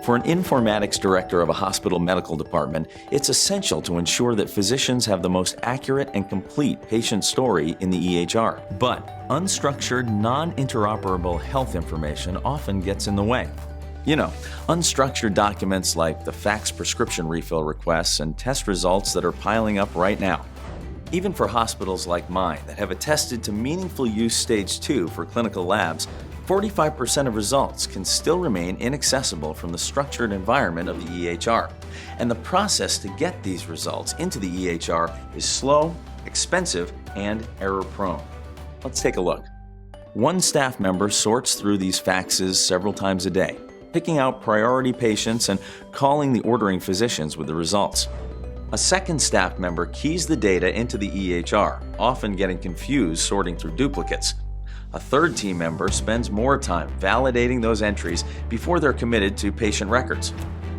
For an Informatics Director of a hospital medical department, it's essential to ensure that physicians have the most accurate and complete patient story in the EHR. But unstructured, non-interoperable health information often gets in the way. Unstructured documents like the fax prescription refill requests and test results that are piling up right now. Even for hospitals like mine that have attested to meaningful use stage 2 for clinical labs, 45% of results can still remain inaccessible from the structured environment of the EHR. And the process to get these results into the EHR is slow, expensive, and error-prone. Let's take a look. One staff member sorts through these faxes several times a day, picking out priority patients and calling the ordering physicians with the results. A second staff member keys the data into the EHR, often getting confused sorting through duplicates. A third team member spends more time validating those entries before they're committed to patient records.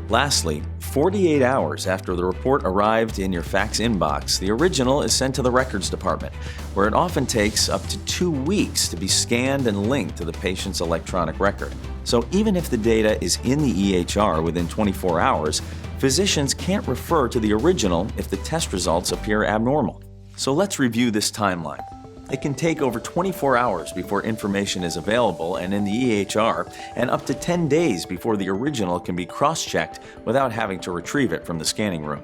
Lastly, 48 hours after the report arrived in your fax inbox, the original is sent to the records department, where it often takes up to 2 weeks to be scanned and linked to the patient's electronic record. So even if the data is in the EHR within 24 hours, physicians can't refer to the original if the test results appear abnormal. So let's review this timeline. It can take over 24 hours before information is available and in the EHR, and up to 10 days before the original can be cross-checked without having to retrieve it from the scanning room.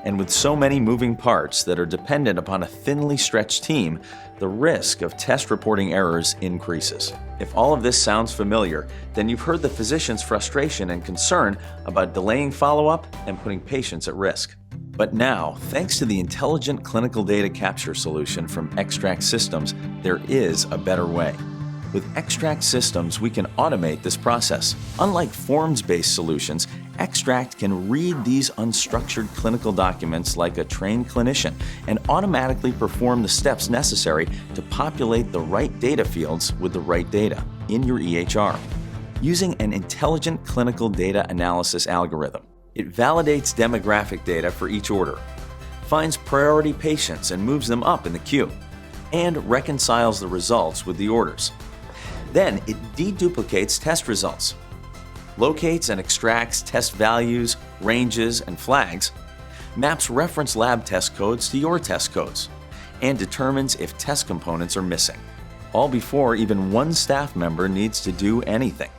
And with so many moving parts that are dependent upon a thinly stretched team, the risk of test reporting errors increases. If all of this sounds familiar, then you've heard the physician's frustration and concern about delaying follow-up and putting patients at risk. But now, thanks to the intelligent clinical data capture solution from Extract Systems, there is a better way. With Extract Systems, we can automate this process. Unlike forms-based solutions, Extract can read these unstructured clinical documents like a trained clinician and automatically perform the steps necessary to populate the right data fields with the right data in your EHR. Using an intelligent clinical data analysis algorithm, it validates demographic data for each order, finds priority patients and moves them up in the queue, and reconciles the results with the orders. Then it deduplicates test results, locates and extracts test values, ranges, and flags, maps reference lab test codes to your test codes, and determines if test components are missing, all before even one staff member needs to do anything.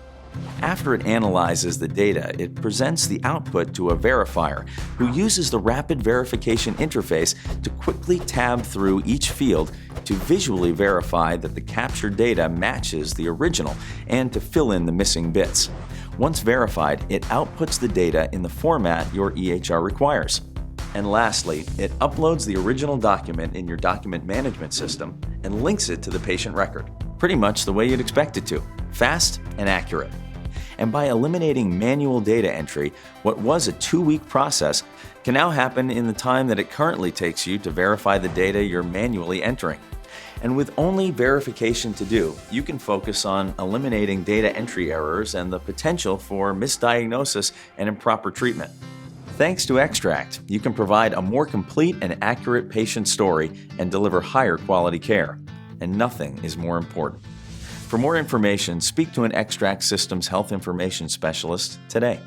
After it analyzes the data, it presents the output to a verifier who uses the rapid verification interface to quickly tab through each field to visually verify that the captured data matches the original and to fill in the missing bits. Once verified, it outputs the data in the format your EHR requires. And lastly, it uploads the original document in your document management system and links it to the patient record, pretty much the way you'd expect it to, fast and accurate. And by eliminating manual data entry, what was a 2-week process can now happen in the time that it currently takes you to verify the data you're manually entering. And with only verification to do, you can focus on eliminating data entry errors and the potential for misdiagnosis and improper treatment. Thanks to Extract, you can provide a more complete and accurate patient story and deliver higher quality care. And nothing is more important. For more information, speak to an Extract Systems health information specialist today.